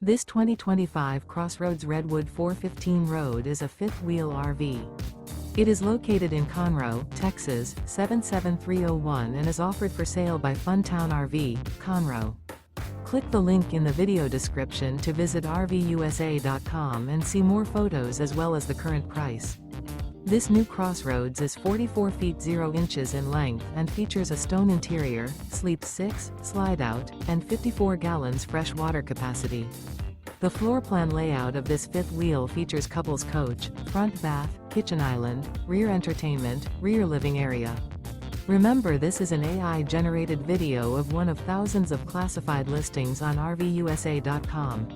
This 2025 CrossRoads Redwood 415 road is a fifth-wheel RV. It is located in Conroe, Texas, 77301 and is offered for sale by Funtown RV, Conroe. Click the link in the video description to visit RVUSA.com and see more photos as well as the current price. This new CrossRoads is 44 feet 0 inches in length and features a stone interior, sleeps 6, slide-out, and 54 gallons fresh water capacity. The floor plan layout of this fifth wheel features couples coach, front bath, kitchen island, rear entertainment, rear living area. Remember, this is an AI-generated video of one of thousands of classified listings on RVUSA.com.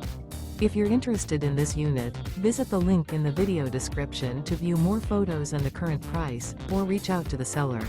If you're interested in this unit, visit the link in the video description to view more photos and the current price, or reach out to the seller.